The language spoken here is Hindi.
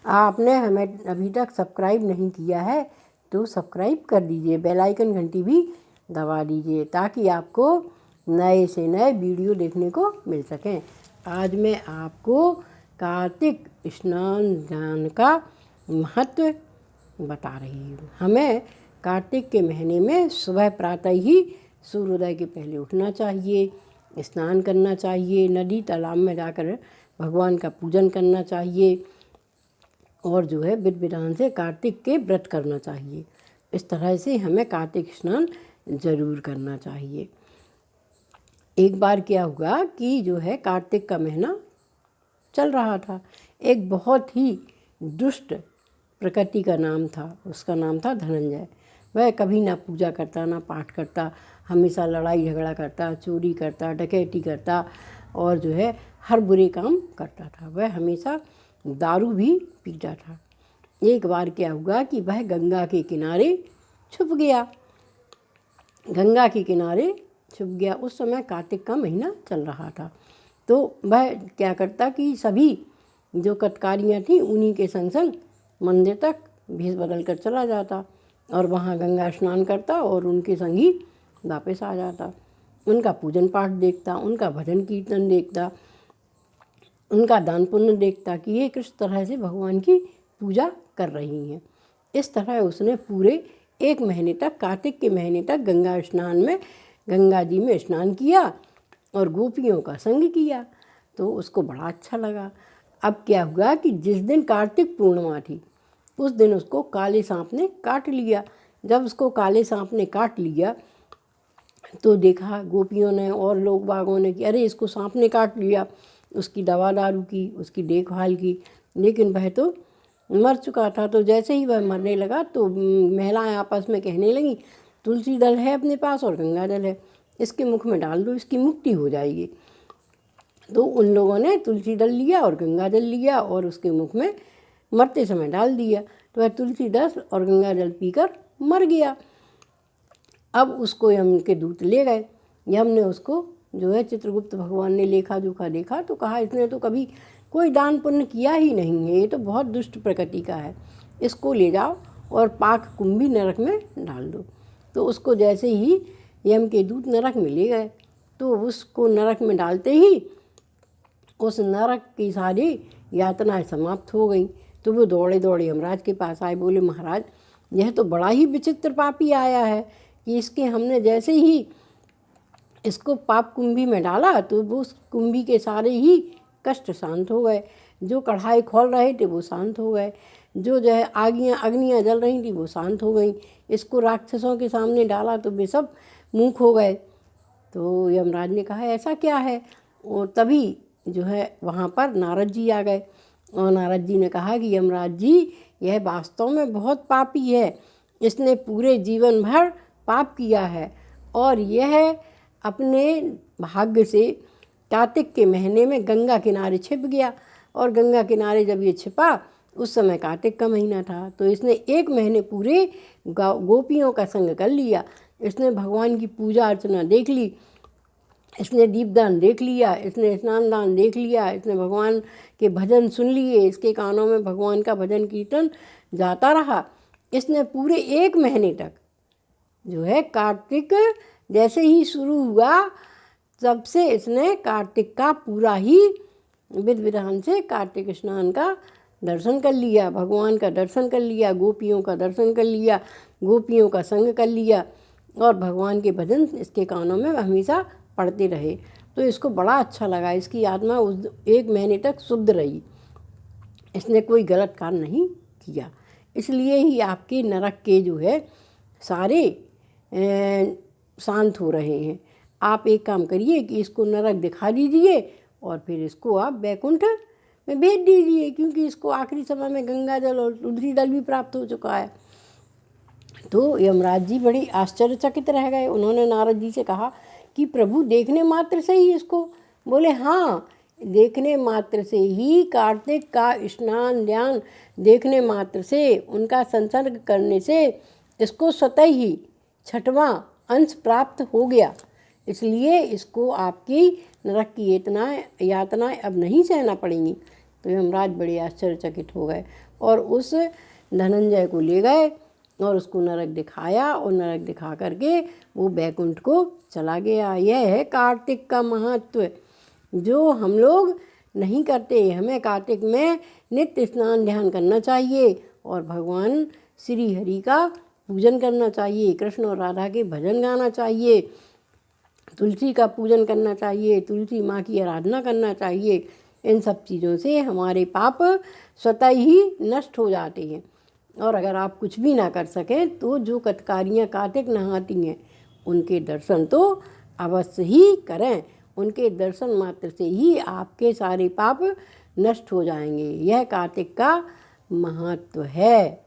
आपने हमें अभी तक सब्सक्राइब नहीं किया है तो सब्सक्राइब कर दीजिए, बेल आइकन घंटी भी दबा दीजिए ताकि आपको नए से नए वीडियो देखने को मिल सकें। आज मैं आपको कार्तिक स्नान दान का महत्व बता रही हूँ। हमें कार्तिक के महीने में सुबह प्रातः ही सूर्योदय के पहले उठना चाहिए, स्नान करना चाहिए, नदी तालाब में जाकर भगवान का पूजन करना चाहिए और जो है विधि विधान से कार्तिक के व्रत करना चाहिए। इस तरह से हमें कार्तिक स्नान ज़रूर करना चाहिए। एक बार क्या हुआ कि जो है कार्तिक का महीना चल रहा था। एक बहुत ही दुष्ट प्रकृति का नाम था, उसका नाम था धनंजय। वह कभी ना पूजा करता ना पाठ करता, हमेशा लड़ाई झगड़ा करता, चोरी करता, डकैती करता और जो है हर बुरे काम करता था। वह हमेशा दारू भी पीता था। एक बार क्या हुआ कि वह गंगा के किनारे छुप गया। गंगा के किनारे छुप गया। उस समय कार्तिक का महीना चल रहा था। तो वह क्या करता कि सभी जो कटकारियाँ थीं उन्हीं के संग संग मंदिर तक भेष बदल कर चला जाता और वहाँ गंगा स्नान करता और उनके संग ही वापस आ जाता। उनका पूजन पाठ देखता, उनका भजन कीर्तन देखता, उनका दान पुण्य देखता कि ये किस तरह से भगवान की पूजा कर रही हैं। इस तरह उसने पूरे एक महीने तक, कार्तिक के महीने तक गंगा जी में स्नान किया और गोपियों का संग किया। तो उसको बड़ा अच्छा लगा। अब क्या हुआ कि जिस दिन कार्तिक पूर्णिमा थी उस दिन उसको काले सांप ने काट लिया। जब उसको काले सांप ने काट लिया तो देखा गोपियों ने और लोग बागों ने कि अरे इसको सांप ने काट लिया। उसकी दवा दारू की, उसकी देखभाल की, लेकिन वह तो मर चुका था। तो जैसे ही वह मरने लगा तो महिलाएं आपस में कहने लगीं, तुलसी दल है अपने पास और गंगा जल है, इसके मुख में डाल दो, इसकी मुक्ति हो जाएगी। तो उन लोगों ने तुलसी दल लिया और गंगा जल लिया और उसके मुख में मरते समय डाल दिया। तो वह तुलसी दल और गंगा जल पीकर मर गया। अब उसको यम के दूत ले गए। यम ने उसको जो है चित्रगुप्त भगवान ने लेखा जोखा देखा तो कहा इसने तो कभी कोई दान पुण्य किया ही नहीं है, ये तो बहुत दुष्ट प्रकृति का है, इसको ले जाओ और पाक कुंभी नरक में डाल दो। तो उसको जैसे ही यम के दूत नरक में ले गए तो उसको नरक में डालते ही उस नरक की सारी यातनाएं समाप्त हो गई। तो वो दौड़े दौड़े यमराज के पास आए, बोले महाराज यह तो बड़ा ही विचित्र पापी आया है कि इसके हमने जैसे ही इसको पाप कुंभी में डाला तो वो उस कुंभी के सारे ही कष्ट शांत हो गए। जो कढ़ाई खोल रहे थे वो शांत हो गए, जो है अग्नियाँ जल रही थी वो शांत हो गई। इसको राक्षसों के सामने डाला तो वे सब मूक हो गए। तो यमराज ने कहा ऐसा क्या है। और तभी जो है वहाँ पर नारद जी आ गए और नारद जी ने कहा कि यमराज जी यह वास्तव में बहुत पापी है, इसने पूरे जीवन भर पाप किया है और यह अपने भाग्य से कार्तिक के महीने में गंगा किनारे छिप गया। और गंगा किनारे जब ये छिपा उस समय कार्तिक का महीना था। तो इसने एक महीने पूरे गोपियों का संग कर लिया। इसने भगवान की पूजा अर्चना देख ली, इसने दीपदान देख लिया, इसने स्नान दान देख लिया, इसने भगवान के भजन सुन लिए, इसके कानों में भगवान का भजन कीर्तन जाता रहा। इसने पूरे एक महीने तक जो है कार्तिक जैसे ही शुरू हुआ तब से इसने कार्तिक का पूरा ही विधि विधान से कार्तिक स्नान का दर्शन कर लिया, भगवान का दर्शन कर लिया, गोपियों का दर्शन कर लिया, गोपियों का संग कर लिया और भगवान के भजन इसके कानों में हमेशा पढ़ते रहे। तो इसको बड़ा अच्छा लगा। इसकी आत्मा उस एक महीने तक शुद्ध रही, इसने कोई गलत काम नहीं किया। इसलिए ही आपके नरक के जो है सारे शांत हो रहे हैं। आप एक काम करिए कि इसको नरक दिखा दीजिए और फिर इसको आप वैकुंठ में भेज दीजिए, क्योंकि इसको आखिरी समय में गंगा जल और तुलसी दल भी प्राप्त हो चुका है। तो यमराज जी बड़ी आश्चर्यचकित रह गए। उन्होंने नारद जी से कहा कि प्रभु देखने मात्र से ही इसको, बोले हाँ देखने मात्र से ही, कार्तिक का स्नान ध्यान देखने मात्र से, उनका संसर्ग करने से इसको स्वतः ही छठवां अंश प्राप्त हो गया। इसलिए इसको आपकी नरक की यातनाएं अब नहीं सहना पड़ेंगी। तो यमराज बड़े आश्चर्यचकित हो गए और उस धनंजय को ले गए और उसको नरक दिखाया और नरक दिखा करके वो बैकुंठ को चला गया। यह है कार्तिक का महत्व जो हम लोग नहीं करते। हमें कार्तिक में नित्य स्नान ध्यान करना चाहिए और भगवान श्री हरि का पूजन करना चाहिए, कृष्ण और राधा के भजन गाना चाहिए, तुलसी का पूजन करना चाहिए, तुलसी माँ की आराधना करना चाहिए। इन सब चीज़ों से हमारे पाप स्वतः ही नष्ट हो जाते हैं। और अगर आप कुछ भी ना कर सकें तो जो कटकारियाँ कार्तिक नहाती हैं उनके दर्शन तो अवश्य ही करें। उनके दर्शन मात्र से ही आपके सारे पाप नष्ट हो जाएंगे। यह कार्तिक का महत्व है।